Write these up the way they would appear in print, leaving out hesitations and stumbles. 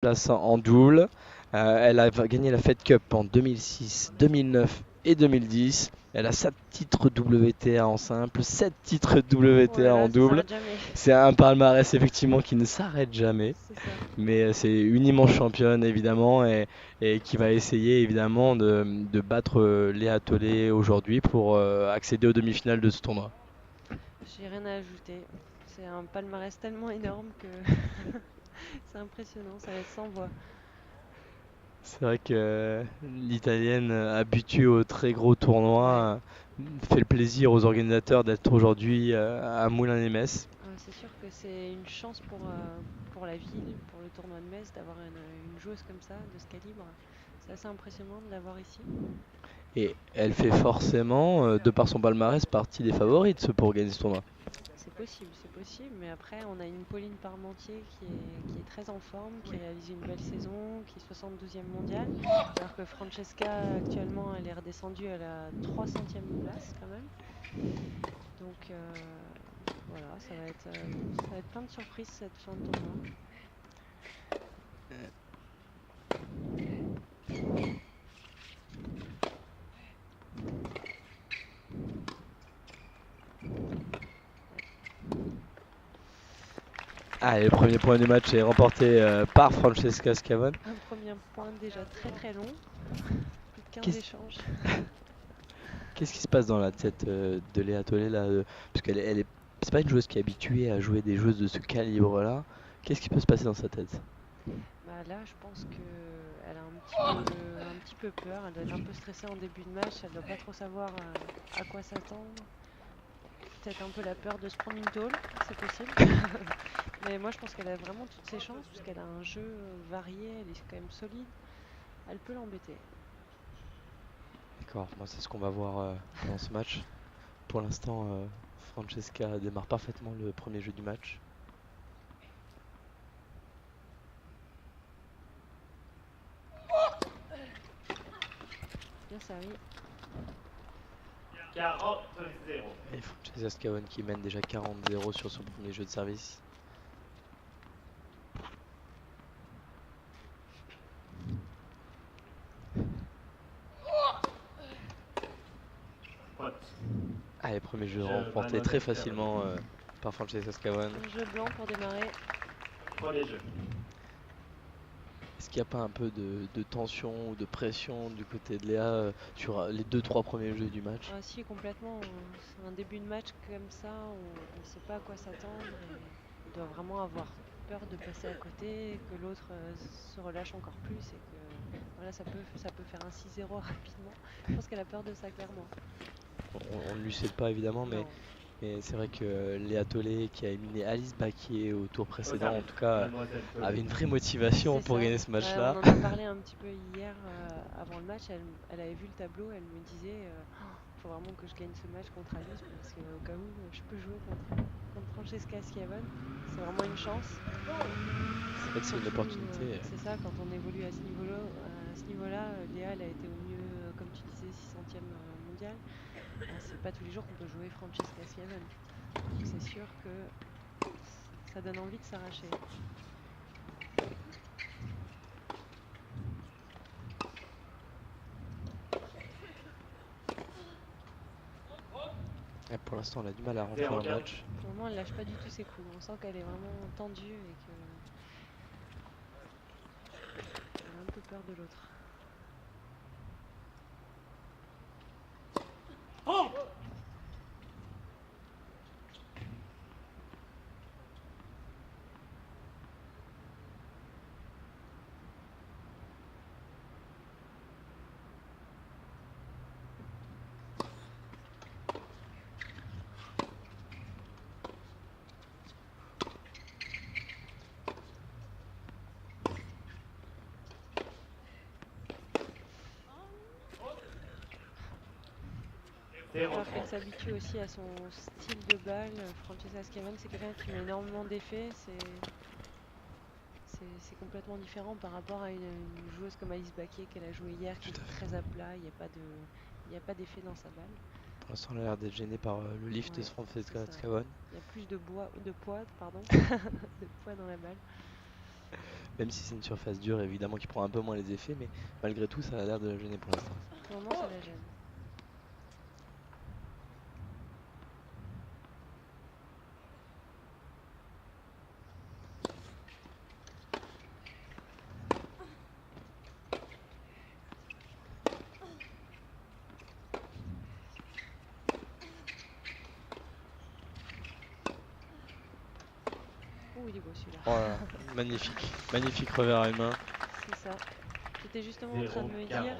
place en double. Elle a gagné la Fed Cup en 2006, 2009 et 2010. Elle a 7 titres WTA en simple, 7 titres Oh là WTA en là, ça double. s'arrête jamais. C'est un palmarès effectivement qui ne s'arrête jamais. C'est ça. Mais c'est une immense championne évidemment et qui va essayer évidemment de battre Léa Tollet aujourd'hui pour accéder aux demi-finales de ce tournoi. J'ai rien à ajouter. C'est un palmarès tellement énorme que c'est impressionnant, ça laisse sans voix. C'est vrai que l'italienne habituée aux très gros Ouais. tournois fait le plaisir aux organisateurs d'être aujourd'hui à Moulins-les-Metz. C'est sûr que c'est une chance pour la ville, pour le tournoi de Metz, d'avoir une joueuse comme ça, de ce calibre. C'est assez impressionnant de l'avoir ici. Et elle fait forcément, de par son palmarès, partie des favorites pour gagner ce tournoi. C'est possible, mais après on a une Pauline Parmentier qui est très en forme, qui réalise une belle saison, qui est 72e mondiale, alors que Francesca actuellement elle est redescendue à la 300e place quand même. Donc voilà, ça va être plein de surprises cette fin de tournoi. Allez, le premier point du match est remporté par Francesca Scavone. Un premier point déjà très très long, plus de 15 Qu'est-ce échanges. qu'est-ce qui se passe dans la tête de Léa Tollet là parce qu'elle est, c'est pas une joueuse qui est habituée à jouer des joueuses de ce calibre-là. Qu'est-ce qui peut se passer dans sa tête? Bah là, je pense qu'elle a un petit peu peur. Elle doit être un peu stressée en début de match. Elle doit pas trop savoir à quoi s'attendre. Peut-être un peu la peur de se prendre une tôle, c'est possible. Mais moi, je pense qu'elle a vraiment toutes ses chances puisqu'elle a un jeu varié. Elle est quand même solide. Elle peut l'embêter. D'accord, moi c'est ce qu'on va voir dans ce match. Pour l'instant, Francesca démarre parfaitement le premier jeu du match. Bien servi. 40-0. Et Francesca Scavone qui mène déjà 40-0 sur son premier jeu de service. Faute. Allez, premier jeu Jeu remporté très mademoiselle facilement par Francesca Scavone. Un jeu blanc pour démarrer. Premier jeu. Est-ce qu'il n'y a pas un peu de tension ou de pression du côté de Léa sur les 2-3 premiers jeux du match? Ah si, complètement. C'est un début de match comme ça, on ne sait pas à quoi s'attendre et on doit vraiment avoir peur de passer à côté, que l'autre se relâche encore plus et que voilà, ça peut faire un 6-0 rapidement. Je pense qu'elle a peur de ça clairement. On ne lui cède pas évidemment, Non. mais c'est vrai que Léa Tollet qui a éliminé Alice Baquier au tour Au précédent, en service. tout cas, Mademoiselle avait Tollet. une vraie motivation C'est pour ça. gagner ce Ouais, match-là. on en a parlé un petit peu hier avant le match. Elle avait vu le tableau, elle me disait faut vraiment que je gagne ce match contre Alice parce qu'au cas où je peux jouer contre Francesca Schiavone. C'est vraiment une chance. C'est vrai que c'est une Surtout, opportunité. c'est ça, quand on évolue à ce niveau-là, Léa, elle a été au mieux, comme tu disais, 600e mondiale. C'est pas tous les jours qu'on peut jouer Francesca Schiavone. Donc c'est sûr que ça donne envie de s'arracher. Et pour l'instant, on a du mal à rentrer dans le 0-4. match. Pour le moment, elle lâche pas du tout ses coups. On sent qu'elle est vraiment tendue et qu'elle a un peu peur de l'autre. Il va 0-3. falloir qu'elle s'habitue aussi à son style de balle. Francesca Schiavone, c'est quelqu'un qui met énormément d'effets. C'est complètement différent par rapport à une joueuse comme Alice Baquier qu'elle a joué hier, qui Tout à est fait. très à plat. Il y a pas d'effet dans sa balle. Pour l'instant, elle a l'air d'être gênée par le lift de Ouais, c'est Francesca ça. Scavone. Il y a plus de poids, pardon, de poids dans la balle. Même si c'est une surface dure, évidemment, qui prend un peu moins les effets, mais malgré tout, ça a l'air de la gêner pour l'instant. Pour le moment, ça la gêne. Oh, il est beau celui-là. Oh là là, magnifique, magnifique revers à une main. C'est ça. J'étais justement en train de 0, me 40. dire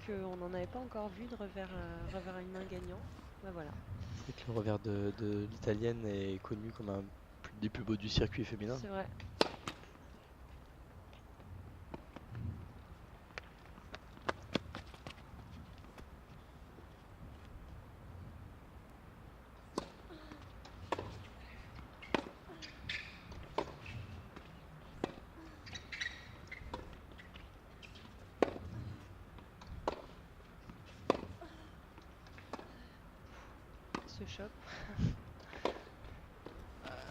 qu'on n'en avait pas encore vu de revers à une main gagnant. Bah voilà. C'est que le revers de l'italienne est connu comme un des plus beaux du circuit féminin. C'est vrai. Ce choc.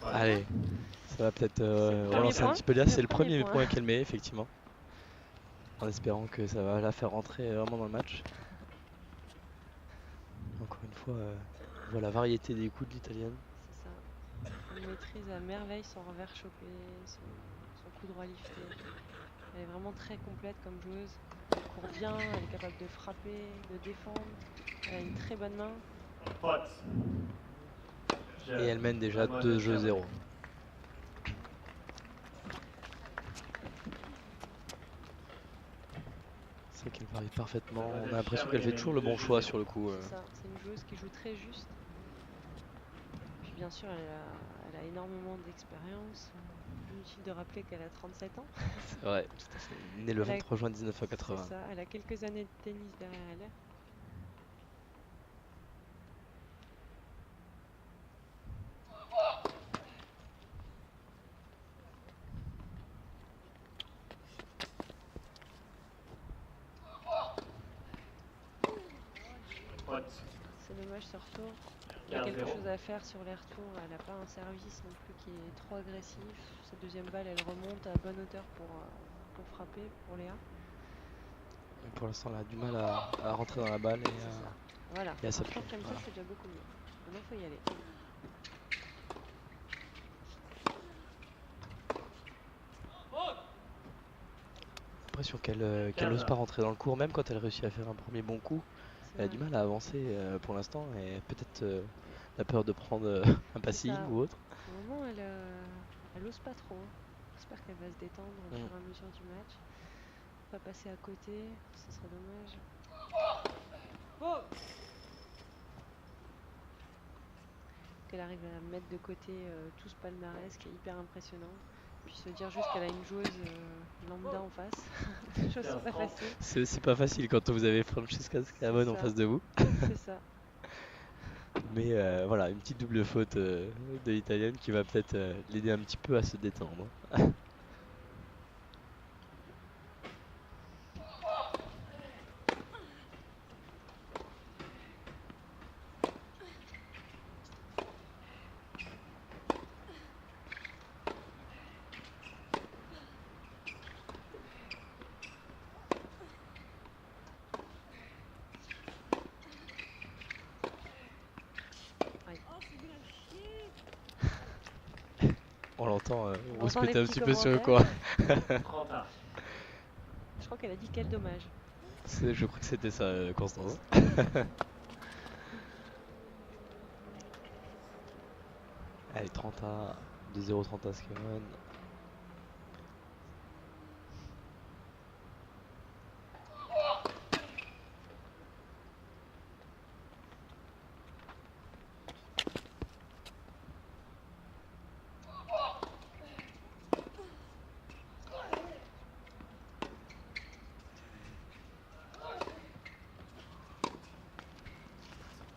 Voilà. Allez, ça va peut-être le premier relancer un point. petit peu là. C'est le premier point. point qu'elle met, effectivement. En espérant que ça va la faire rentrer vraiment dans le match. Encore une fois, on voit la variété des coups de l'italienne. C'est ça. Elle maîtrise à merveille son revers chopé, son coup droit lifté. Elle est vraiment très complète comme joueuse. Elle court bien, elle est capable de frapper, de défendre. Elle a une très bonne main. Faute. Et elle mène déjà Mademoiselle 2-0. C'est qu'elle varie parfaitement. On a l'impression qu'elle fait toujours le bon choix sur le coup. C'est ça. C'est une joueuse qui joue très juste. Puis bien sûr, elle a énormément d'expérience. Inutile de rappeler qu'elle a 37 ans. C'est vrai, tout à fait. Née le Elle a- 23 juin C'est 1980. ça. Elle a quelques années de tennis derrière elle. Faute. C'est dommage ce retour. Il y a 15-0. quelque chose à faire sur les retours. Elle n'a pas un service non plus qui est trop agressif. Sa deuxième balle, elle remonte à bonne hauteur pour frapper pour Léa. Et pour l'instant, elle a du mal à rentrer dans la balle et C'est ça. Voilà. et à Un s'appuyer. retour comme Voilà. ça, c'est déjà beaucoup mieux. Maintenant, il faut y aller. L'impression qu'elle n'ose pas rentrer dans le cours, même quand elle réussit à faire un premier bon coup. C'est Elle a vrai. du mal à avancer pour l'instant et peut-être la peur de prendre un passing ça. ou autre. Pour le moment, elle ose pas trop. J'espère qu'elle va se détendre au fur et à mesure du match. Pas passer à côté, ce serait dommage. Qu'elle arrive à mettre de côté tout ce palmarès qui est hyper impressionnant. Puis se dire juste qu'elle a une joueuse lambda en face. Les choses sont pas faciles. C'est aussi pas facile quand vous avez Francesca Schiavone en ça. face de vous. C'est ça. Mais voilà, une petite double faute de l'italienne qui va peut-être l'aider un petit peu à se détendre. On l'entend On se entend les péter un petits petit peu sur le coin. commentaires. 31. Je crois qu'elle a dit quel dommage. Je crois que c'était ça, Constance. Allez, 30 à 2-0, 30 à Schiavone.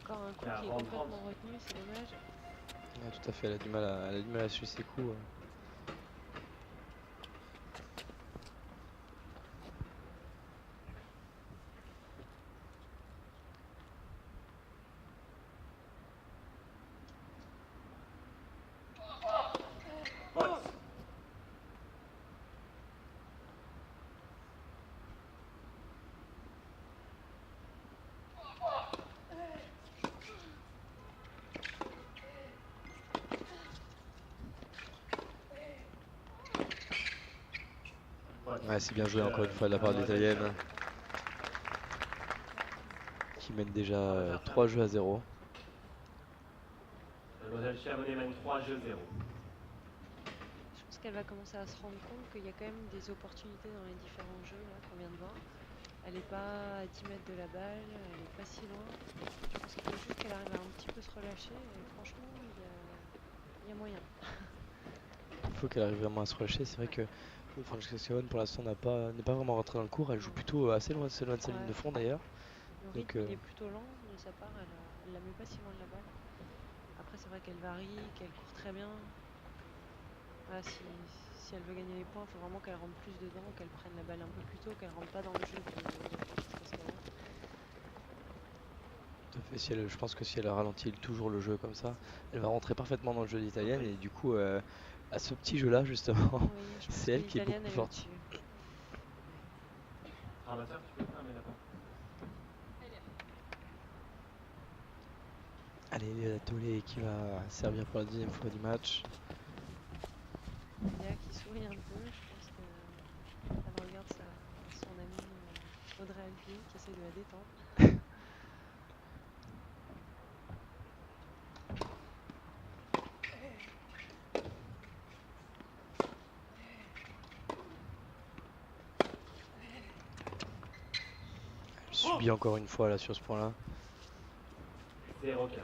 Encore un coup qui est 40. complètement retenu, c'est dommage. Ouais, tout à fait, elle a du mal à suivre ses coups. Faute. Ouais, c'est bien joué encore une fois de la part de l'italienne. Qui mène déjà 3 jeux à 0. Mademoiselle Chiavonnet mène 3 jeux 0. Je pense qu'elle va commencer à se rendre compte qu'il y a quand même des opportunités dans les différents jeux là qu'on vient de voir. Elle n'est pas à 10 mètres de la balle, elle n'est pas si loin. Je pense qu'il faut juste qu'elle arrive à un petit peu se relâcher et franchement, il y a moyen. Il faut qu'elle arrive vraiment à se relâcher. C'est vrai que Francesca Schiavone pour l'instant n'est pas vraiment rentrée dans le cours. Elle joue Non. plutôt assez loin de sa ligne de Ouais, fond d'ailleurs. le Donc rythme il est plutôt lent de sa part, elle la met pas si loin de la balle. Après c'est vrai qu'elle varie, qu'elle court très bien. Voilà, si elle veut gagner les points, il faut vraiment qu'elle rentre plus dedans, qu'elle prenne la balle un peu plus tôt, qu'elle rentre pas dans le jeu de Francesca Schiavone. tout à fait, je pense que si elle ralentit toujours le jeu comme ça, elle va rentrer parfaitement dans le jeu d'italienne. Et du coup, à ce petit jeu-là, justement, Oui, je pense c'est que elle qui est beaucoup l'italienne plus elle est forte. au-dessus. Ramasseur, tu peux fermer la porte. Allez, Léa Tollet qui va servir pour la deuxième fois du match. Léa qui sourit un peu, je pense qu'elle regarde son amie Audrey Alpier qui essaie de la détendre. Elle subit encore une fois là sur ce point-là. 0-15.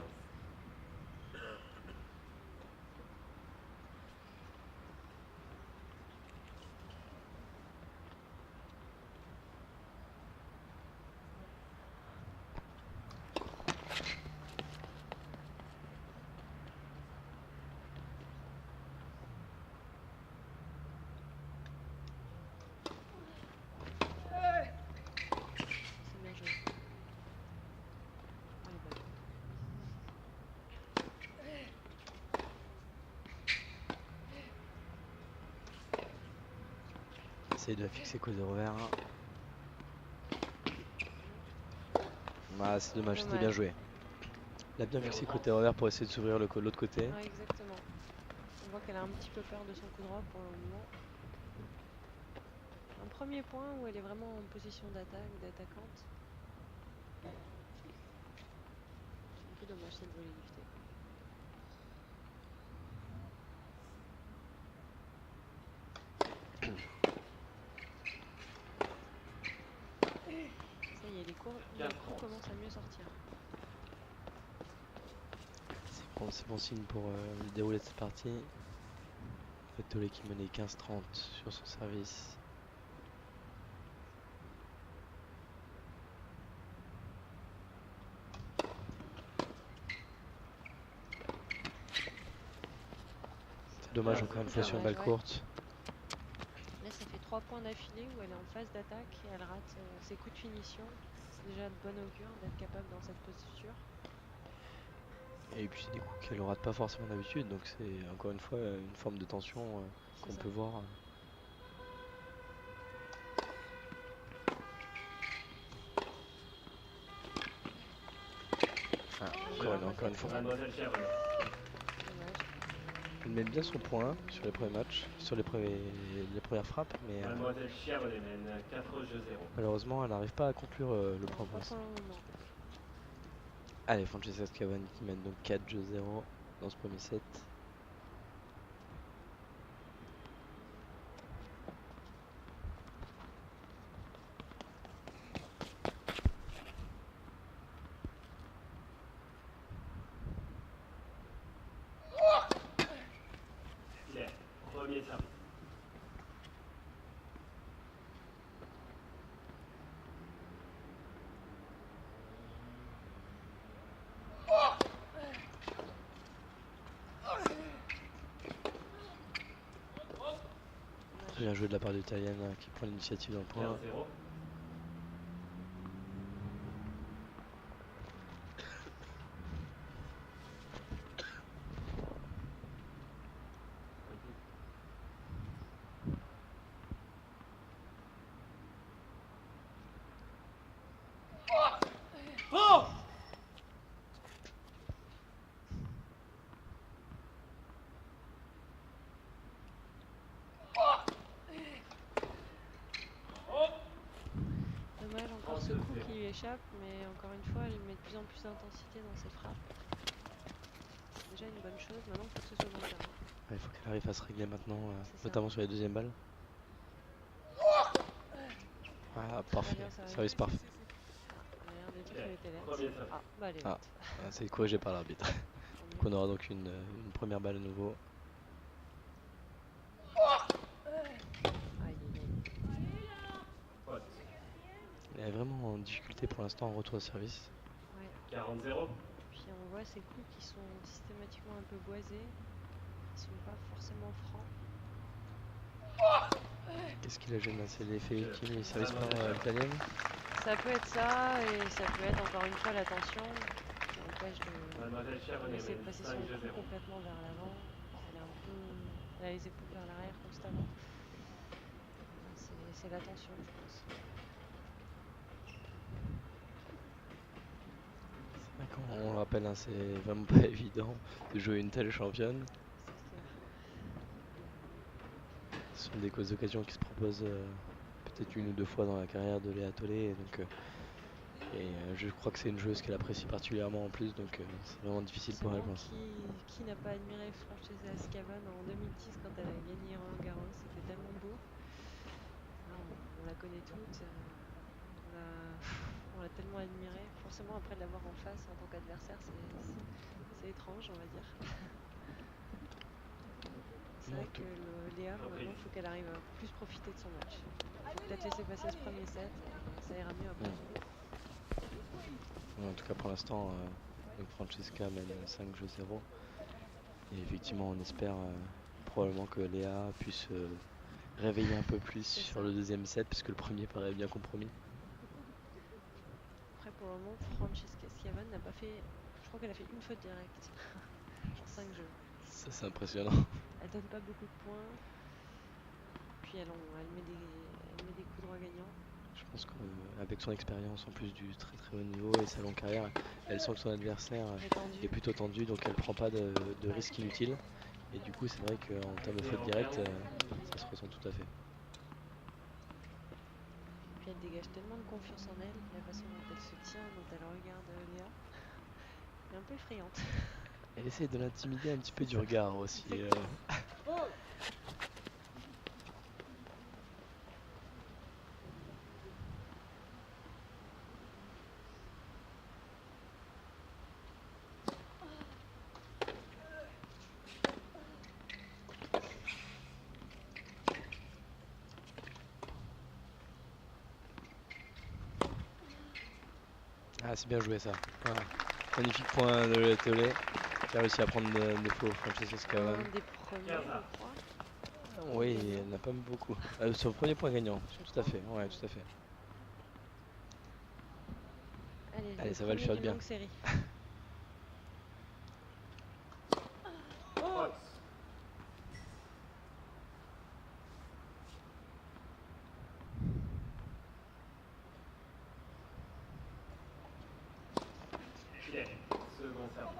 C'est bien joué. Elle est belle. Essaye de la fixer côté revers. Ah, c'est dommage, c'était bien joué. Elle a bien fixé côté revers pour essayer de s'ouvrir l'autre côté. Ouais, exactement. On voit qu'elle a un petit peu peur de son coup droit pour le moment. Un premier point où elle est vraiment en position d'attaque, d'attaquante. C'est un peu dommage cette volée liftée. Ça y est, les coups commencent à mieux sortir. C'est bon signe pour le déroulé de cette partie. Tollet qui menait 15-30 sur son service. C'est dommage encore une fois sur une balle courte. Là, ça fait 3 points d'affilée où elle est en phase d'attaque et elle rate ses coups de finition. C'est déjà de bon augure d'être capable dans cette posture. Et puis c'est des coups qu'elle rate pas forcément d'habitude, donc c'est encore une fois une forme de tension qu'on peut voir. Encore une fois. Elle mène bien son point sur les premiers matchs, sur les premières frappes, mais malheureusement elle n'arrive pas à conclure le point pour l'instant. Allez, Francesca Schiavone qui mène donc 4-0 dans ce premier set. Premier service. Très bien joué de la part de l'Italienne qui prend l'initiative dans le point. 15-0. encore ce coup qui lui échappe, mais encore une fois, elle met de plus en plus d'intensité dans ses frappes. C'est déjà une bonne chose. Maintenant, il faut que ce soit bon terme. Il faut qu'elle arrive à se régler maintenant, C'est ça. notamment sur les deuxièmes balles. Voilà, parfait. bien, ça Service parfait. Elle a l'air de dire qu'elle était lente. Premier service. Ah, bah elle est Ah. lente. C'est corrigé par l'arbitre. Tant Donc mieux. on aura donc une première balle à nouveau. Aïe, aïe, aïe. Faute. Elle est vraiment en difficulté pour l'instant en retour de service. Ouais. 40-0. Puis on voit ces coups qui sont systématiquement un peu boisés, qui sont pas forcément francs. Qu'est-ce qui la gêne là? C'est l'effet ultime et service par italienne? Ça peut être ça, et ça peut être encore une fois la tension qui empêche de Mademoiselle Chabonnet laisser mène passer son 5 coup 0. complètement vers l'avant. Elle a les épaules vers l'arrière constamment. C'est la tension, je pense. On le rappelle, hein, c'est vraiment pas évident de jouer une telle championne. C'est clair. Ce sont des causes d'occasion qui se proposent peut-être une ou deux fois dans la carrière de Léa Tollet. Je crois que c'est une joueuse qu'elle apprécie particulièrement en plus, donc c'est vraiment difficile pour elle, je pense. Qui n'a pas admiré Francesca Schiavone en 2010 quand elle a gagné Roland Garros? C'était tellement beau. Là, on la connaît toutes. On l'a tellement admirée. Forcément, après de l'avoir en face en tant qu'adversaire, c'est étrange, on va dire. C'est vrai que Léa, maintenant, il faut qu'elle arrive à plus profiter de son match. Il faut peut-être laisser passer ce premier set, et ça ira mieux après. En tout cas, pour l'instant, donc Francesca mène 5-0. Et effectivement, on espère probablement que Léa puisse réveiller un peu plus sur le deuxième set, puisque le premier paraît bien compromis. Après, pour le moment, Francesca Schiavone n'a pas fait. Je crois qu'elle a fait une faute directe en 5 jeux. Ça, c'est impressionnant. Elle donne pas beaucoup de points. Puis elle met des coups droits gagnants. Je pense qu'avec son expérience en plus du très très haut niveau et sa longue carrière, elle sent que son adversaire est plutôt tendu, donc elle prend pas de risques inutiles. Et du coup, c'est vrai qu'en termes de faute directe, ça se ressent tout à fait. Puis elle dégage tellement de confiance en elle, la façon dont elle se tient, dont elle regarde Léa. Elle est un peu effrayante. Elle essaie de l'intimider un petit peu du regard aussi. Ah, c'est bien joué ça. Voilà. Magnifique point de Léa Tollet qui a réussi à prendre des faux Francesca Schiavone. Un des premiers, je crois. Oui, elle n'a pas mis beaucoup. Son premier point gagnant, tout à fait. Ouais, tout à fait. Allez, ça va le faire bien. Série. Faute. Filet. Second service.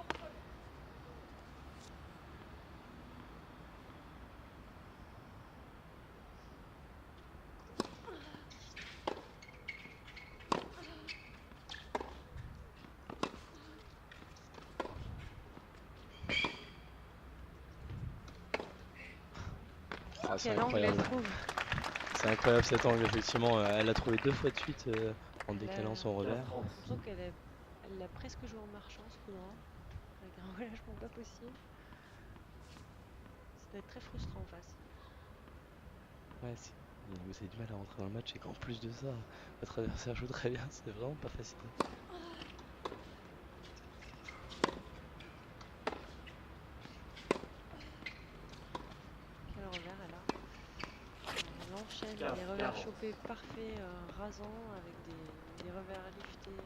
Ah, c'est Quel angle elle incroyable. trouve? C'est incroyable cet angle, effectivement. Elle l'a trouvé 2 fois de suite en décalant son revers. J'ai l'impression qu'elle l'a presque joué en marchant ce coup droit, avec un relâchement pas possible. Ça doit être très frustrant en face. Ouais, si vous avez du mal à rentrer dans le match et qu'en plus de ça, votre adversaire joue très bien, c'est vraiment pas facile. Quel revers elle a. Elle enchaîne des revers chopés parfaits, rasants, avec des revers liftés.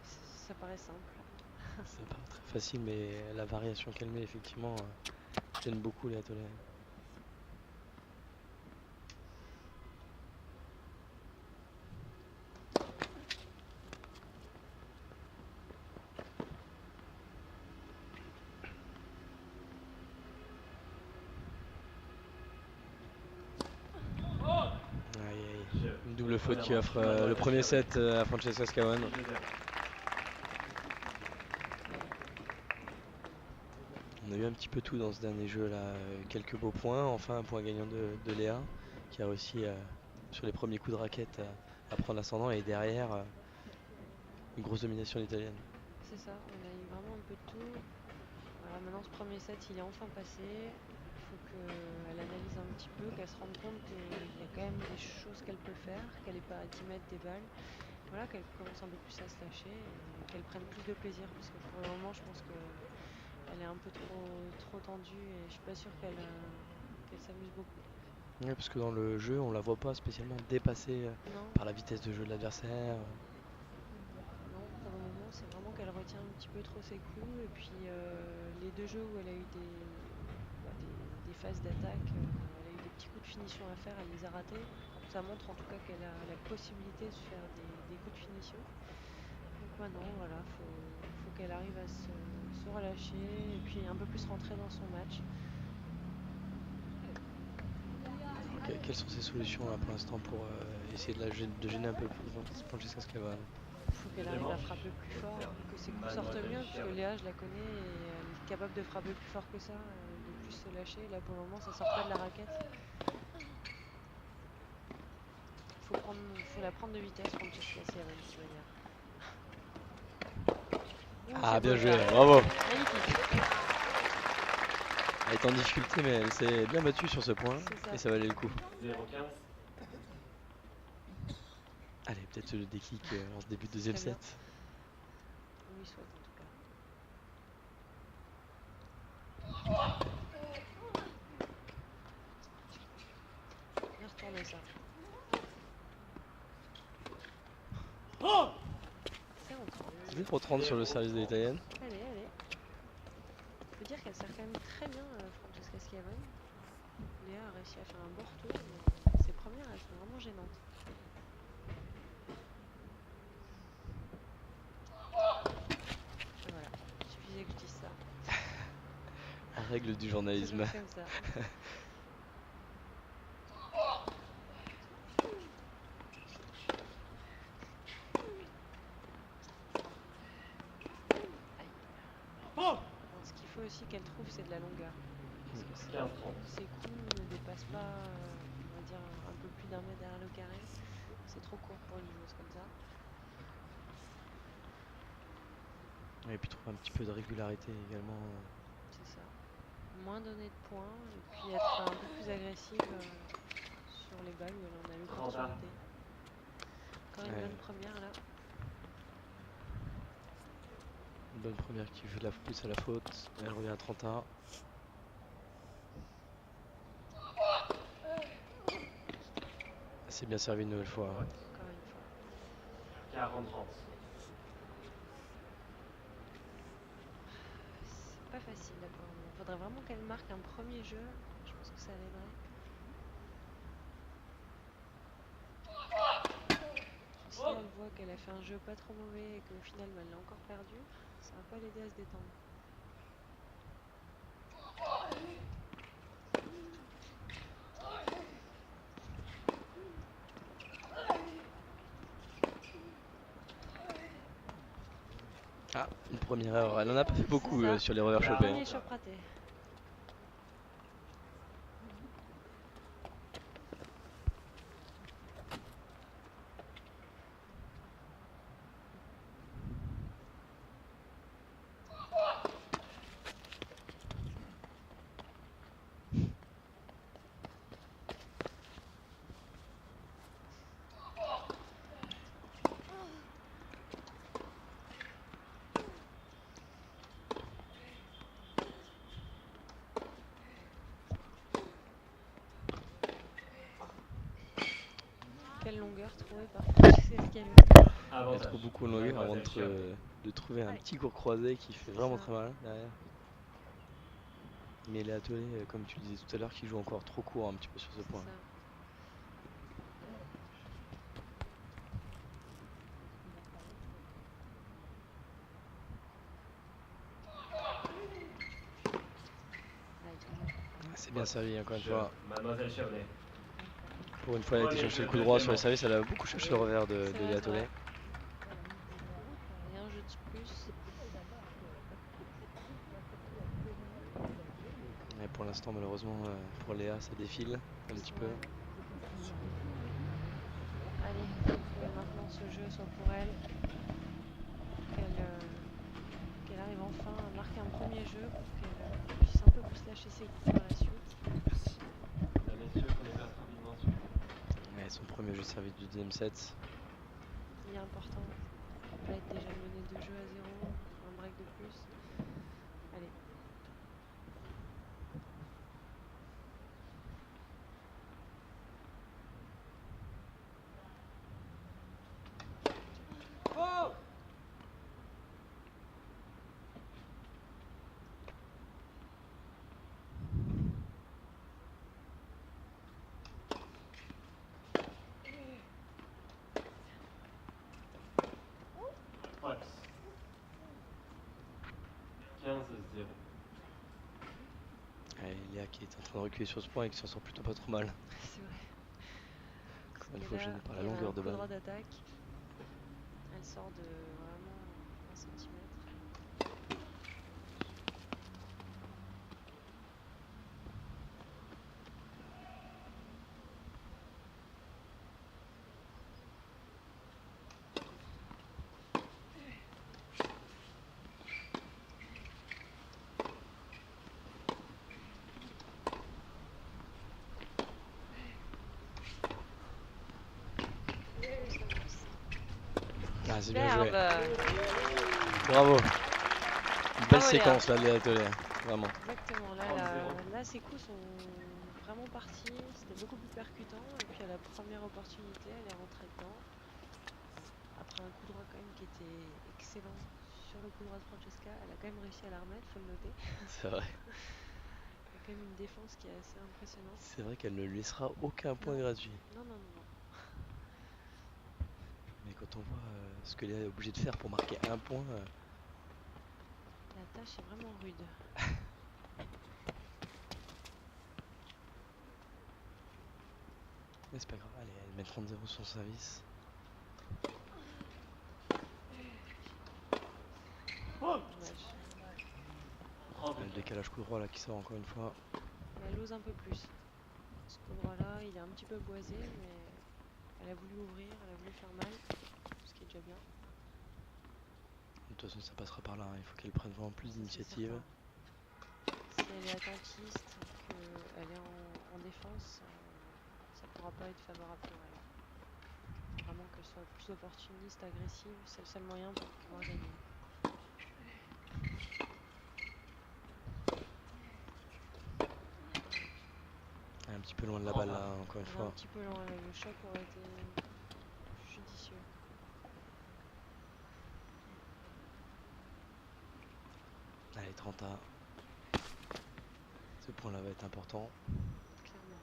Ça paraît simple. Ça paraît très facile, mais la variation qu'elle met, effectivement, gêne beaucoup les Tollet. Double faute qui offre le premier set à Francesca Schiavone. 2-0. On a eu un petit peu tout dans ce dernier jeu là, quelques beaux points, enfin un point gagnant de Léa qui a réussi sur les premiers coups de raquette à prendre l'ascendant et derrière une grosse domination italienne. C'est ça, on a eu vraiment un peu de tout. Voilà, maintenant ce premier set il est enfin passé. Il faut qu'elle analyse un petit peu, qu'elle se rende compte qu'il y a quand même des choses qu'elle peut faire, qu'elle n'est pas à 10 mètres des balles. Voilà, qu'elle commence un peu plus à se lâcher et qu'elle prenne plus de plaisir parce que pour le moment je pense qu'elle est un peu trop tendue et je suis pas sûre qu'elle s'amuse beaucoup. Ouais, parce que dans le jeu on la voit pas spécialement dépassée Non, par la vitesse de jeu de l'adversaire. non, pour le moment c'est vraiment qu'elle retient un petit peu trop ses coups et puis les deux jeux où elle a eu des phases d'attaque, elle a eu des petits coups de finition à faire, elle les a ratés. Ça montre en tout cas qu'elle a la possibilité de faire des coups de finition. Donc maintenant, voilà, faut qu'elle arrive à se relâcher et puis un peu plus rentrer dans son match. Quelles sont ses solutions là pour l'instant pour essayer de gêner un peu plus Francesca Schiavone? Il faut qu'elle arrive à frapper plus fort, que ses coups sortent mieux, parce que Léa, je la connais et elle est capable de frapper plus fort que ça, de plus se lâcher. Là, pour le moment, ça sort pas de la raquette. Faut la prendre de vitesse, Francesca Schiavone, de toute manière. Ah, bien beau, joué, ça. bravo! Magnifique. Elle est en difficulté, mais elle s'est bien battue sur ce point et ça valait le coup. 0-15. Allez, peut-être le déclic en ce début de deuxième Très bien. set. On lui souhaite en tout cas. Bien retourné ça. C'est rentré. 0-30 sur le service de l'italienne. Allez. On peut dire qu'elle sert quand même très bien Francesca Schiavone. Léa a réussi à faire un bon retour, mais ses premières elles sont vraiment gênantes. Et voilà, il suffisait que je dise ça. La règle du journalisme. Toujours comme ça. Bon, ce qu'il faut aussi qu'elle trouve, c'est de la longueur. Parce que ses coups ne dépassent pas, on va dire, un peu plus d'un mètre derrière le carré. C'est trop court pour une joueuse comme ça. Et puis trouver un petit peu de régularité également. C'est ça. Moins donner de points et puis être un peu plus agressive sur les balles où elle en a eu l'opportunité. Encore une bonne première là. Une bonne première qui fait la pousse à la faute. Elle revient à 31. C'est bien servi une nouvelle fois. Ouais. Encore une fois. 40-30. C'est pas facile là pour le moment. Faudrait vraiment qu'elle marque un premier jeu. Je pense que ça l'aiderait. Si elle voit qu'elle a fait un jeu pas trop mauvais et qu'au final elle l'a encore perdu, ça va pas l'aider à se détendre. Ah, une première erreur. Elle en a pas fait beaucoup Ça. sur les revers chopés. Premier shot raté. Quelle longueur trouvée par Francesca Schiavone. Elle trouve beaucoup de longueur avant de trouver un petit court croisé qui fait vraiment très mal derrière. Mais elle est attelée, comme tu le disais tout à l'heure, qui joue encore trop court un petit peu sur ce point. C'est bien servi encore une fois. Mademoiselle Chauvenet. Pour une fois, elle a été chercher le coup droit sur les services, elle a beaucoup cherché le revers de C'est Léa vrai. Tollet. Et un jeu de plus. Et pour l'instant, malheureusement, pour Léa, ça défile un petit peu. Ouais. Allez, faut que maintenant ce jeu soit pour elle. Qu'elle arrive enfin à marquer un premier jeu pour qu'elle puisse un peu plus lâcher ses coups par la suite. Messieurs, qu'on est très rapidement sur. Ouais, son premier jeu de service du deuxième set. Il est important. Pas être déjà mené 2 jeux à 0. Un break de plus. Allez. Oh! Ouais. 15-0. Ouais, Léa qui est en train de reculer sur ce point et qui s'en sort plutôt pas trop mal. C'est vrai. Encore une fois Et là, gênée par la il y a longueur un de coup balle. droit d'attaque. Elle sort de vraiment 1 cm. Ah, c'est bien joué. Superbe. Bravo. Une belle Bravo, séquence là de Léa Tollet, vraiment. Exactement, là, 30-0. là ses coups sont vraiment partis, c'était beaucoup plus percutant et puis à la première opportunité elle est rentrée dedans après un coup droit quand même qui était excellent sur le coup droit de Francesca, elle a quand même réussi à la remettre, faut le noter. C'est vrai. Il y a quand même une défense qui est assez impressionnante. C'est vrai qu'elle ne lui laissera aucun point Non. gratuit. Non, non, non, non. Mais quand on voit ce que Léa est obligée de faire pour marquer un point, La tâche est vraiment rude. mais c'est pas grave. Allez, elle met 30-0 sur son service. Dommage. Le décalage coup droit là qui sort encore une fois. Mais elle ose un peu plus. Ce coup droit là, il est un petit peu boisé, mais elle a voulu ouvrir, elle a voulu faire mal, ce qui est déjà bien. De toute façon, ça passera par là, hein. Il faut qu'elle prenne vraiment plus Ça, c'est d'initiative. certain. Si elle est attentiste, qu'elle est en défense, ça ne pourra pas être favorable pour elle. Vraiment qu'elle soit plus opportuniste, agressive, c'est le seul moyen pour pouvoir gagner. Elle est un petit peu loin de la balle là, encore une Elle est fois. un petit peu loin, le choc aurait été judicieux. Allez, 30 à. Ce point là va être important. Clairement.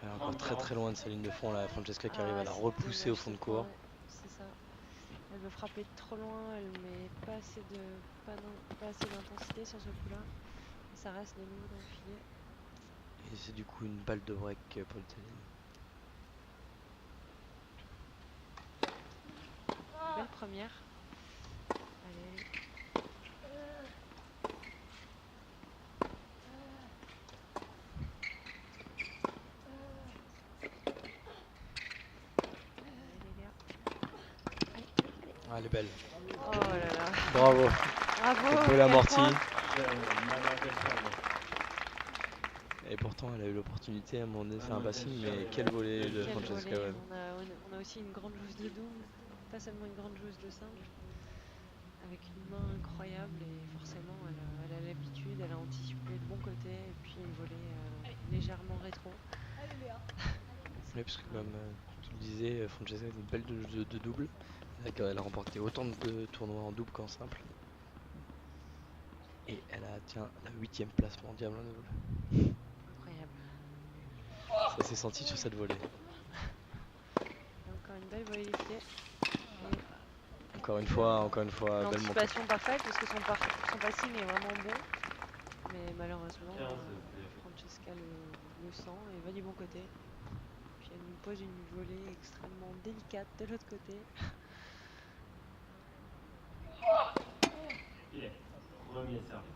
Elle est encore très très loin de sa ligne de fond là. Francesca qui arrive à la c'est repousser au dommage, fond de ce cours. point, c'est ça. Elle veut frapper trop loin, elle met pas assez d'intensité sur ce coup-là. Et ça reste de nouveau dans le filet. Et c'est du coup une balle de break pour l'Italienne. Belle première. Allez. Ah, elle est belle. Oh là là. Bravo. Bravo. Cette balle quel amortie. point. Et pourtant, elle a eu l'opportunité à un moment donné de faire un bassine, mais quel volet de Quel Francesca volet. Webb. On a aussi une grande joueuse de double, pas seulement une grande joueuse de simple, avec une main incroyable et forcément elle a l'habitude, elle a anticipé le bon côté et puis une volée légèrement rétro. Oui, parce que comme tu le disais, Francesca est une belle de double. Elle a remporté autant de tournois en double qu'en simple. Et elle a Ah tiens, la 8ème place mondiale en double. Incroyable. Ça s'est senti sur cette volée. Et encore une belle volée liftée. Encore une fois, belle montée. L'anticipation parfaite parce que son passing est vraiment bon. Mais malheureusement, 15, Francesca le sent et va du bon côté. Puis elle nous pose une volée extrêmement délicate de l'autre côté. Il est. Premier service.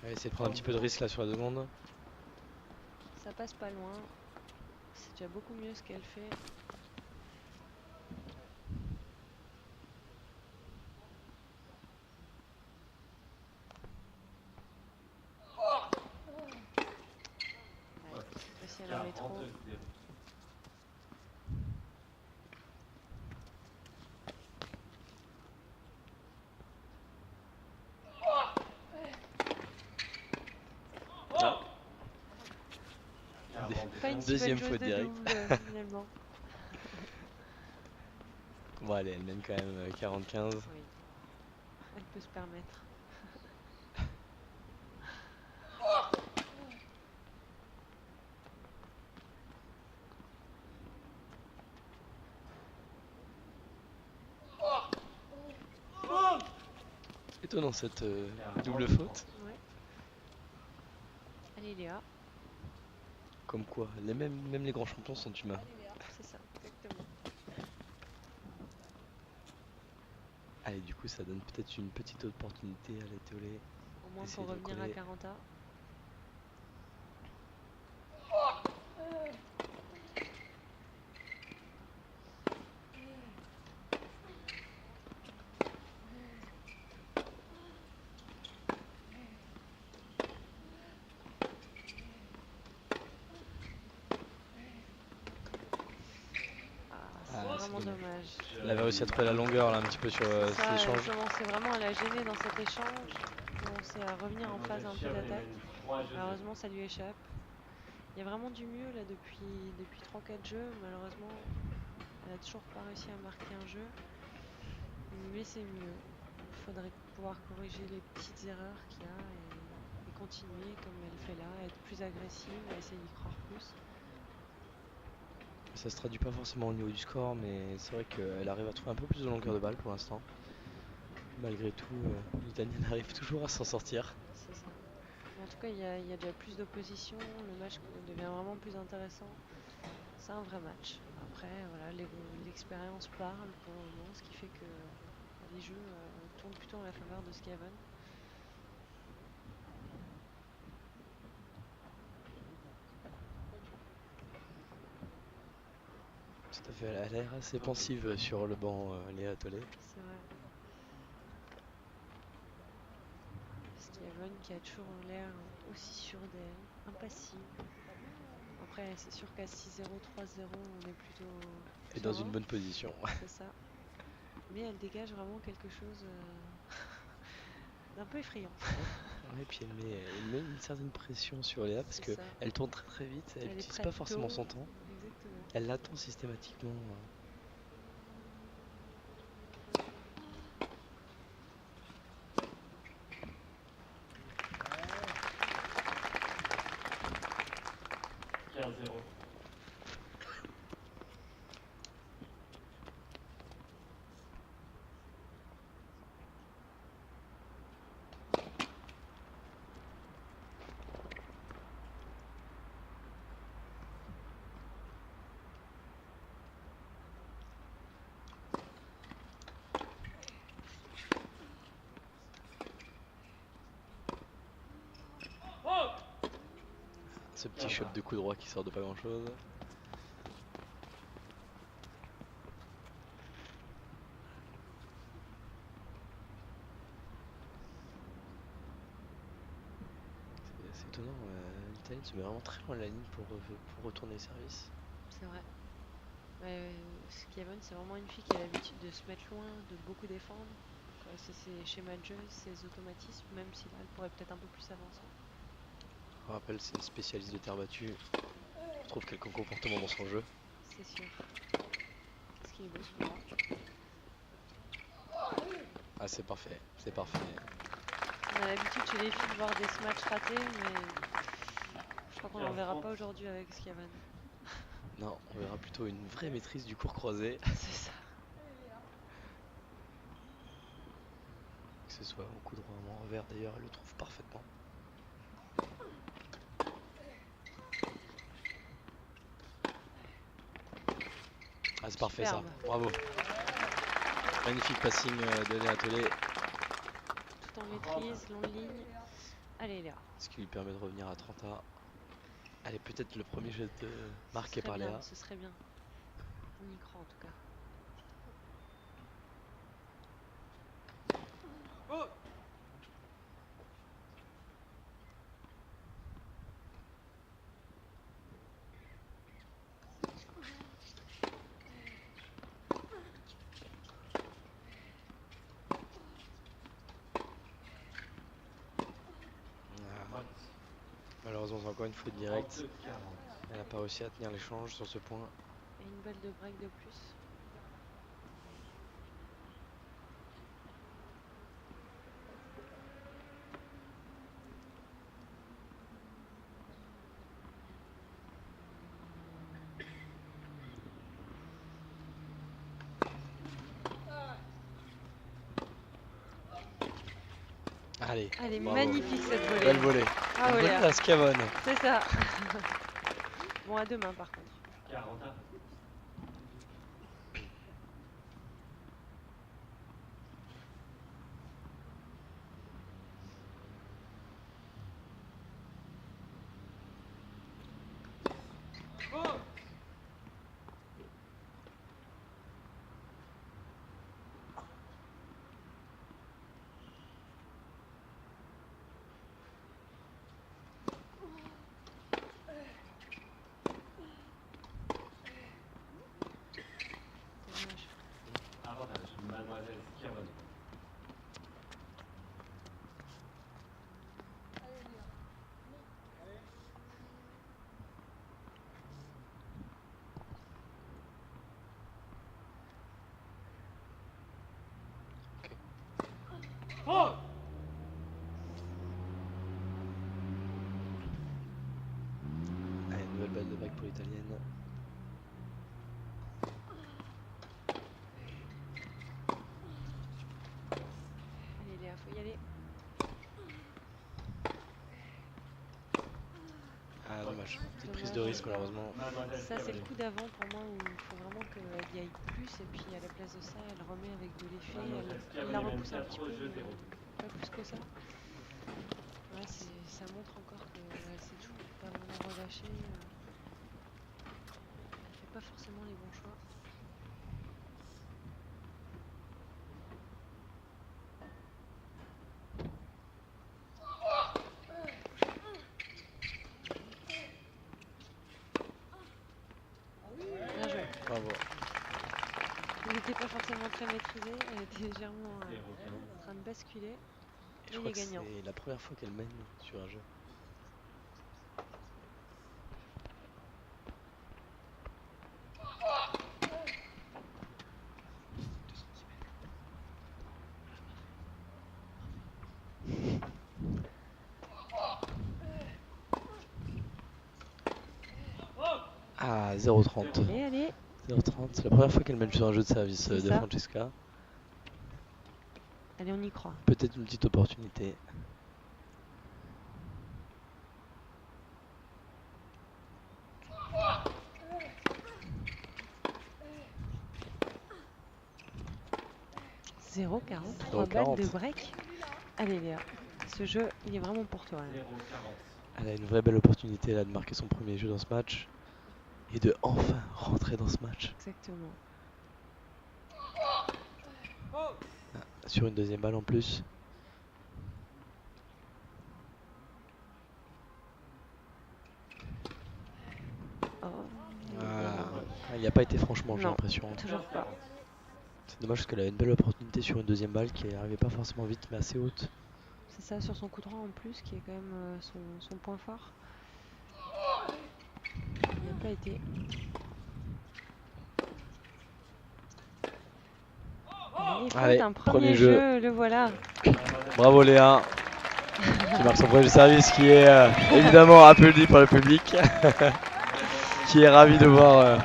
Elle va essayer de prendre un petit peu de risque là sur la seconde. Ça passe pas loin. C'est déjà beaucoup mieux ce qu'elle fait. Ouais, cette fois-ci elle en met trop. 42-0. Ah. Pas une si Deuxième belle faute joueuse de directe. double finalement. Bon allez, elle mène quand même 40-15. Oui, elle peut se permettre. Étonnant cette double faute. Ouais. Allez Léa, Comme quoi, même les grands champions sont humains. c'est ça, exactement. Allez, du coup, ça donne peut-être une petite opportunité à la Tolé. Au moins Essayer pour de revenir à coller. 40 A. C'est Ah, vraiment c'est dommage. Elle avait réussi à trouver la longueur là un petit peu sur Ça, cet elle échange. commençait vraiment à la gêner dans cet échange. Elle commençait à revenir en phase un peu d'attaque. Malheureusement, ça lui échappe. Il y a vraiment du mieux là depuis 3-4 jeux. Malheureusement, elle a toujours pas réussi à marquer un jeu. Mais c'est mieux. Il faudrait pouvoir corriger les petites erreurs qu'il y a et continuer comme elle fait là, être plus agressive, essayer d'y croire plus. Ça se traduit pas forcément au niveau du score, mais c'est vrai qu'elle arrive à trouver un peu plus de longueur de balle pour l'instant. Malgré tout, l'Italienne arrive toujours à s'en sortir. C'est ça. Mais en tout cas, il y a déjà plus d'opposition. Le match devient vraiment plus intéressant. C'est un vrai match. Après, voilà, l'expérience parle pour le moment, ce qui fait que les jeux tournent plutôt en la faveur de Schiavone. Tout à fait, elle a l'air assez pensive sur le banc, Léa Tolé. C'est vrai. Schiavone qui a toujours l'air aussi sûr d'elle, impassible. Après, c'est sûr qu'à 6-0, 3-0, on est plutôt Et dans une serein, bonne position. c'est ça. Mais elle dégage vraiment quelque chose d'un peu effrayant. Et puis elle met une certaine pression sur Léa parce C'est ça. qu'elle tourne très très vite, elle Elle est n'utilise prête pas forcément tôt. son temps. Exactement. Elle l'attend systématiquement. 15-0. Ce petit shot de coup droit qui sort de pas grand chose. C'est étonnant, l'Italie se met vraiment très loin de la ligne pour retourner le service. C'est vrai. Schiavone, c'est vraiment une fille qui a l'habitude de se mettre loin, de beaucoup défendre. C'est ses schémas de jeu, ses automatismes, même si là, elle pourrait peut-être un peu plus avancer. Je rappelle, c'est une spécialiste de terre battue. Je trouve quelques comportements dans son jeu. C'est sûr. Ce qui est beau celui-là. Ah, c'est parfait, c'est parfait. On a l'habitude chez les filles de voir des smash ratés, mais je crois qu'on n'en verra pas aujourd'hui avec Schiavone. Non, on verra plutôt une vraie maîtrise du court croisé. C'est ça. Que ce soit au coup droit ou en revers d'ailleurs, elle le trouve parfaitement. Ah, c'est parfait ça, bravo. Magnifique passing de Léa Tollet. Tout en maîtrise, longue ligne. Allez Léa. Ce qui lui permet de revenir à 30A. Allez, peut-être le premier jet marqué par Léa. Ce serait bien. On y croit en tout cas. Malheureusement, c'est encore une faute directe. Elle n'a pas réussi à tenir l'échange sur ce point. Et une balle de break de plus. Allez, magnifique cette volée. Belle volée. Ah, Une bonne place, Schiavone. C'est ça. Bon, à demain par contre. 40. Avantage, mademoiselle Schiavone. Allez, nouvelle balle de break pour l'italienne. Allez Léa, faut y aller. Ah, dommage. Petite prise de risque, malheureusement. Ça, c'est le coup d'avant pour moi où il faut vraiment qu'elle y aille plus. Et puis à la place de ça, elle remet avec de l'effet. Elle la repousse un petit peu, mais pas plus que ça. Ouais, ça montre encore qu'elle sait toujours pas vraiment relâcher. Elle fait pas forcément les bons choix. Bien joué. Bravo. Il n'était pas forcément très maîtrisé. Elle était légèrement en train de basculer. Et je crois que c'est la première fois qu'elle mène sur un jeu. Ah, 0,30. Allez. 0,30, c'est la première fois qu'elle mène sur un jeu de service de Francesca. Allez, on y croit. Peut-être une petite opportunité. « 0,40, 3 balles de break. Allez Léa, ce jeu, il est vraiment pour toi. Elle a une vraie belle opportunité là de marquer son premier jeu dans ce match. Et de enfin rentrer dans ce match. Exactement. Ah, sur une deuxième balle en plus. Oh. Il n'y a pas été franchement, j'ai Non, l'impression. toujours pas. C'est dommage parce qu'elle a une belle opportunité sur une deuxième balle qui n'arrivait pas forcément vite mais assez haute. C'est ça, sur son coup droit en plus, qui est quand même son point fort. pas été. Allez, Un premier premier jeu, le voilà. Bravo Léa qui marque son premier service, qui est évidemment applaudi par le public qui est ravi de voir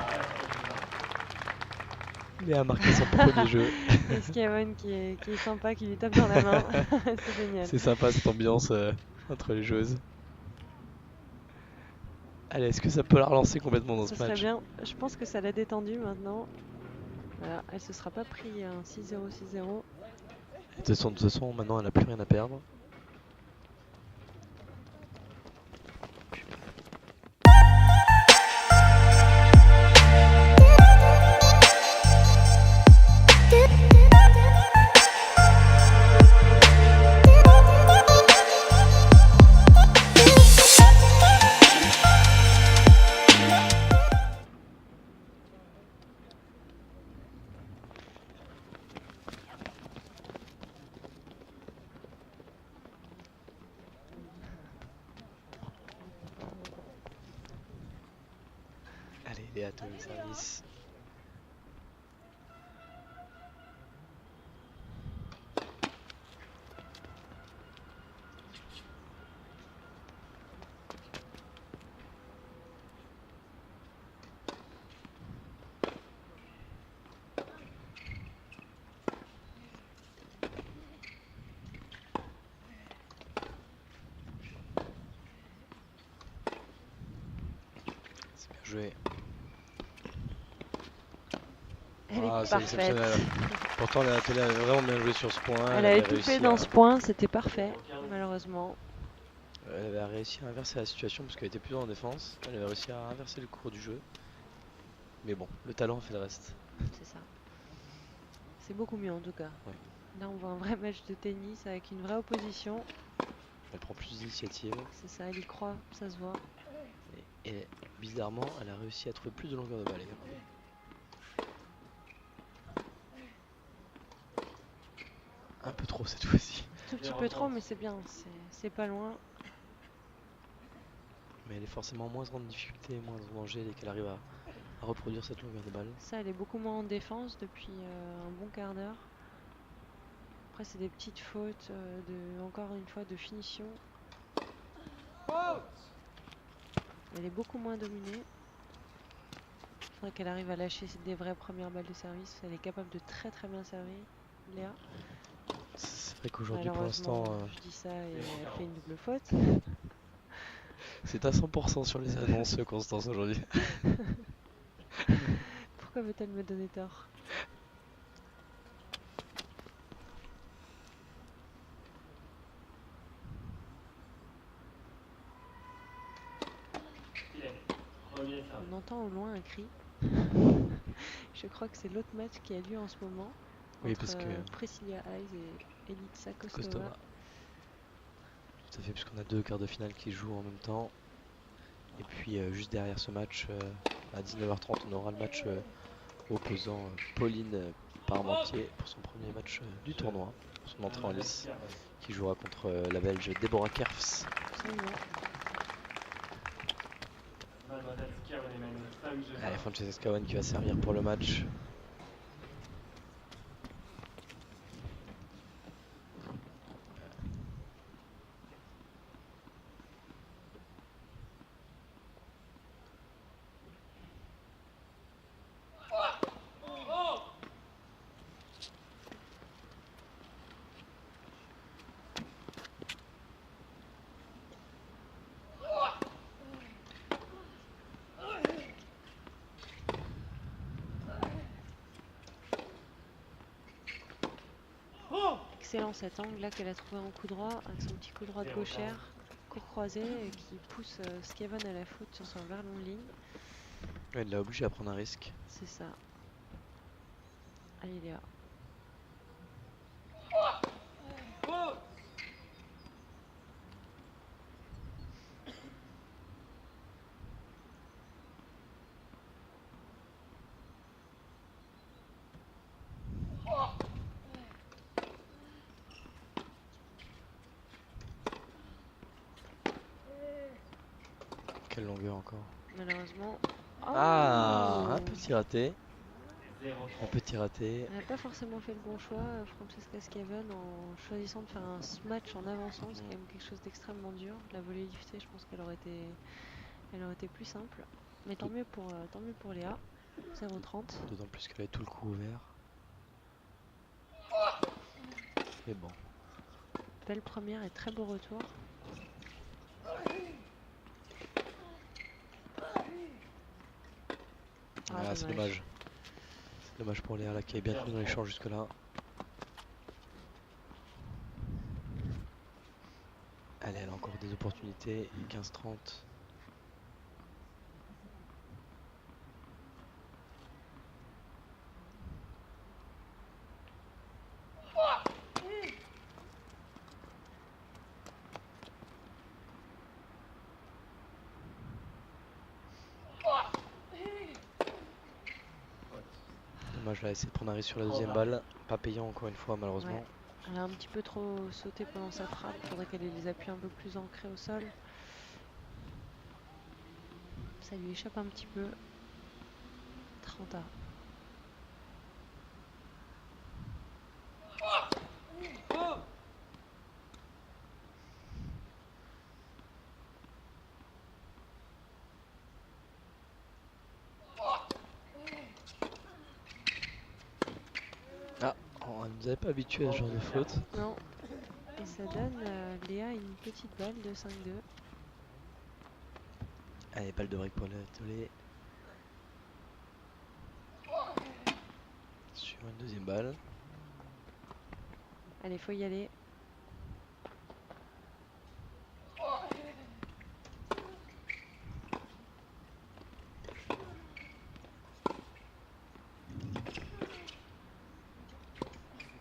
Léa marquer son premier jeu. Et Schiavone qui est sympa, qui lui tape dans la main. C'est génial. C'est sympa cette ambiance entre les joueuses. Allez, est-ce que ça peut la relancer complètement dans ce serait match? bien. Je pense que ça l'a détendue maintenant. Voilà, elle se sera pas pris un 6-0, 6-0. De toute façon, maintenant elle n'a plus rien à perdre. Allez, Léa, ton service. C'est bien joué. Elle est c'est parfaite. exceptionnel. Pourtant la télé avait vraiment bien joué sur ce point. Elle a étouffé dans ce point, c'était parfait, malheureusement. Elle avait réussi à inverser la situation parce qu'elle était plus en défense. Elle avait réussi à inverser le cours du jeu. Mais bon, le talent a fait le reste. C'est ça. C'est beaucoup mieux en tout cas. Ouais. Là on voit un vrai match de tennis avec une vraie opposition. Elle prend plus d'initiative. C'est ça, elle y croit, ça se voit. Et bizarrement, elle a réussi à trouver plus de longueur de balle également. Un peu trop cette fois-ci. Tout petit peu trop, mais c'est bien, c'est pas loin. Mais elle est forcément moins grande difficulté, moins en danger dès qu'elle arrive à reproduire cette longueur de balle. Ça, elle est beaucoup moins en défense depuis un bon quart d'heure. Après, c'est des petites fautes, encore une fois, de finition. Elle est beaucoup moins dominée. Il faudrait qu'elle arrive à lâcher des vraies premières balles de service. Elle est capable de très très bien servir, Léa. C'est vrai qu'aujourd'hui, pour l'instant, je dis ça et elle fait une double faute. c'est à 100% sur les annonces, Constance, aujourd'hui. Pourquoi veut-elle me donner tort? On entend au loin un cri. Je crois que c'est l'autre match qui a lieu en ce moment. Oui, entre parce que Priscilla Hayes et Elitsa Kostova. Tout à fait, puisqu'on a deux quarts de finale qui jouent en même temps. Et puis juste derrière ce match, à 19h30, on aura le match opposant Pauline Parmentier pour son premier match du tournoi, son entrée en lice, qui jouera contre la Belge Deborah Kerfs. Absolument. Allez, Francesca Schiavone qui va servir pour le match. Excellent cet angle là qu'elle a trouvé en coup droit avec son petit coup droit de gauchère, court croisé et qui pousse Schiavone à la faute sur son vers longue ligne. Elle l'a obligé à prendre un risque. C'est ça. Allez Léa. Quelle longueur encore. Malheureusement, Ah, un petit raté. Un petit raté. Elle n'a pas forcément fait le bon choix, Francesca Schiavone, en choisissant de faire un smash en avançant. C'est quand même quelque chose d'extrêmement dur. La volée liftée, je pense qu'elle aurait été plus simple. Mais tant mieux pour Léa. 0,30. D'autant plus qu'elle avait tout le coup ouvert. Mais bon. Belle première et très beau retour. Ah, c'est dommage. C'est dommage pour Léa là, qui est bien tenu dans les champs jusque là. Allez, elle a encore des opportunités. 15-30. Dommage, là, essayer de prendre un risque sur la deuxième balle. Pas payant encore une fois, malheureusement. Ouais. Elle a un petit peu trop sauté pendant sa frappe. Il faudrait qu'elle ait les appuis un peu plus ancrés au sol. Ça lui échappe un petit peu. 30 à. Ah, on ne nous avait pas habitué à ce genre de faute. Non. Et ça donne Léa une petite balle de 5-2. Allez, balle de break pour Léa Tollet. Sur une deuxième balle. Allez, faut y aller.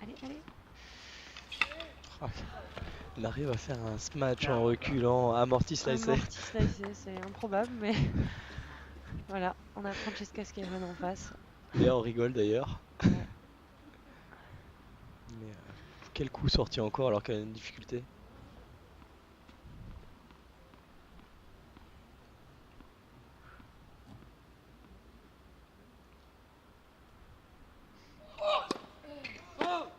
Allez, allez. Oh, elle arrive à faire un smash en reculant, amorti slicé. Amorti slicé, c'est improbable, mais voilà, on a Francesca Schiavone en face. Léa en rigole d'ailleurs. Ouais. Mais quel coup sorti encore alors qu'elle a une difficulté. Oh là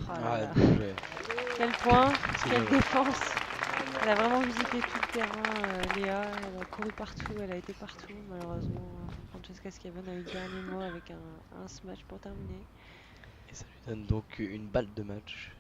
Ah, là. bien joué. Quel point, C'est quelle bien. défense. Elle a vraiment visité tout le terrain, Léa. Elle a couru partout, elle a été partout. Malheureusement, Francesca Schiavone a eu le dernier mot avec un smash pour terminer. Et ça lui donne donc une balle de match.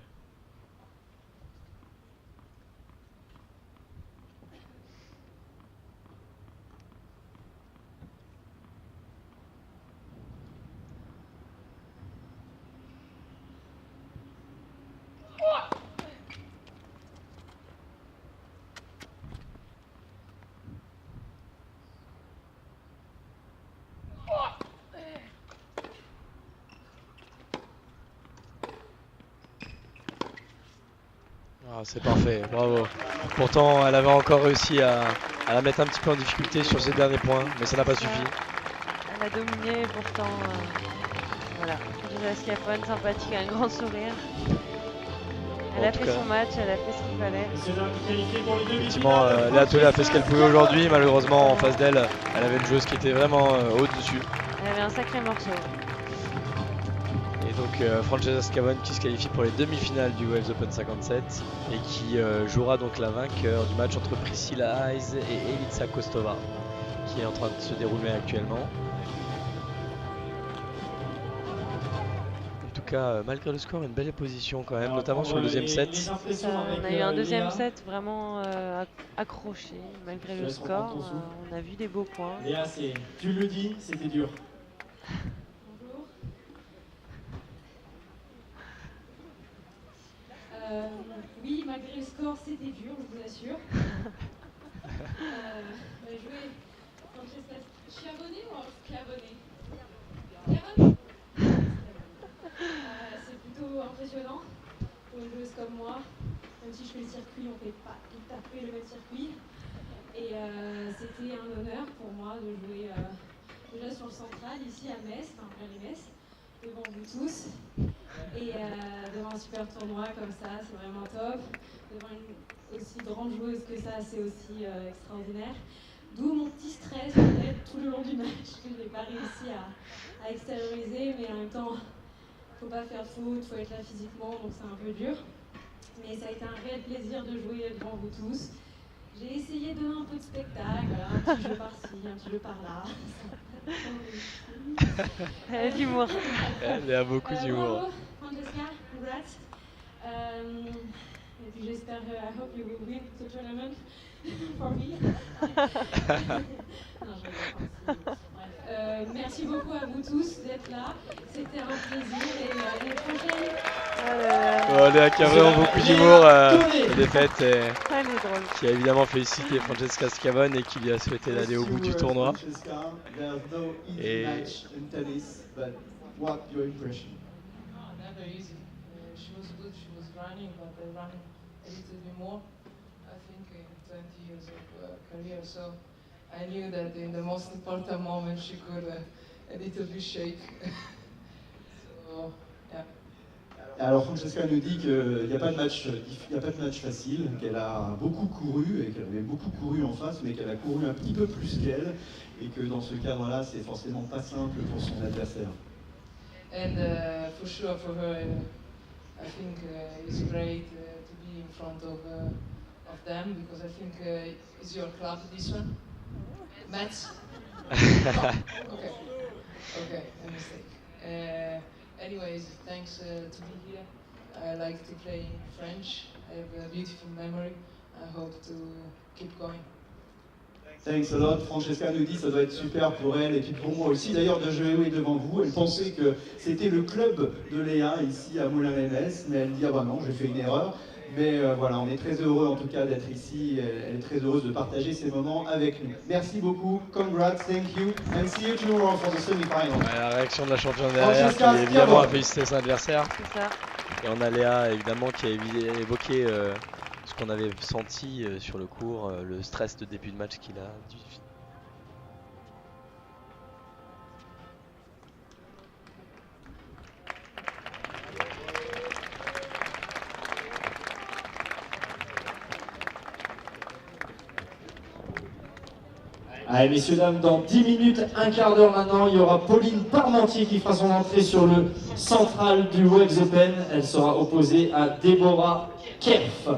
Ah, c'est parfait, bravo. Pourtant, elle avait encore réussi à la mettre un petit peu en difficulté sur ses derniers points, mais ça n'a pas suffi. Elle a dominé, pourtant, voilà. Francesca Schiavone, sympathique, un grand sourire. Elle a fait son match, elle a fait ce qu'il fallait. Effectivement, Léa Tollet a fait ce qu'elle pouvait aujourd'hui. Malheureusement, en face d'elle, elle avait une joueuse qui était vraiment au-dessus. Elle avait un sacré morceau. Et donc Francesca Schiavone qui se qualifie pour les demi-finales du Waves Open 57 et qui jouera donc la vainqueur du match entre Priscilla Hayes et Elica Kostova qui est en train de se dérouler actuellement. En tout cas, malgré le score, une belle position quand même, notamment sur le deuxième set. On a eu un deuxième set vraiment accroché malgré le score. On a vu des beaux points. Léa, tu le dis, c'était dur. Bonjour. Oui, malgré le score, c'était dur, je vous assure. jouer Francesca Schiavone ou Schiavone? Schiavone. C'est plutôt impressionnant pour une joueuse comme moi. Même si je fais le circuit, on ne fait pas tout à fait le même circuit. Et c'était un honneur pour moi de jouer déjà sur le central, ici à Metz, enfin à Metz, devant vous tous. Et devant un super tournoi comme ça, c'est vraiment top. Devant une aussi grande joueuse que ça, c'est aussi extraordinaire. D'où mon petit stress peut-être tout le long du match que je n'ai pas réussi à extérioriser, mais en même temps, il ne faut pas faire de faute, il faut être là physiquement, donc c'est un peu dur. Mais ça a été un réel plaisir de jouer devant vous tous. J'ai essayé de donner un peu de spectacle, un petit jeu par-ci, un petit jeu par-là. Elle a de l'humour. Elle a beaucoup d'humour. Bravo, Francesca, congrats. Et puis j'espère, I hope you will win the tournament for me. Non, je rigole pas. Bref, merci beaucoup à vous tous d'être là. C'était un plaisir et l'année prochaine. Léa qui a vraiment beaucoup d'humour, la défaite, et Elle est drôle. qui a évidemment félicité Francesca Schiavone et qui lui a souhaité d'aller au bout du tournoi. Et Never easy. She was good, she was running, but I ran a little bit more, I think, in 20 years of career. So I knew that in the most important moment she could a little bit shake. So, yeah. Alors Francesca nous dit qu'il n'y a pas de match facile, qu'elle a beaucoup couru et qu'elle avait beaucoup couru en face, mais qu'elle a couru un petit peu plus qu'elle et que dans ce cadre-là, c'est forcément pas simple pour son adversaire. And for sure, for her, I think it's great to be in front of them, because I think it's your club, this one? Metz? Okay, a mistake. Anyways, thanks to be here. I like to play in French. I have a beautiful memory. I hope to keep going. Thanks a lot. Francesca nous dit que ça doit être super pour elle et puis pour moi aussi d'ailleurs de jouer devant vous. Elle pensait que c'était le club de Léa ici à Moulins-les-Metz, mais elle dit ah bah non, j'ai fait une erreur. Mais voilà, on est très heureux en tout cas d'être ici. Elle est très heureuse de partager ces moments avec nous. Merci beaucoup, congrats, thank you, and see you tomorrow for the semi-final. La réaction de la championne derrière qui évidemment a félicité son adversaire. C'est ça. Et on a Léa évidemment qui a évoqué ce qu'on avait senti sur le court, le stress de début de match qu'il a dû. Allez messieurs, dames, dans 10 minutes, un quart d'heure maintenant, il y aura Pauline Parmentier qui fera son entrée sur le central du Wells Open. Elle sera opposée à Deborah Kerf.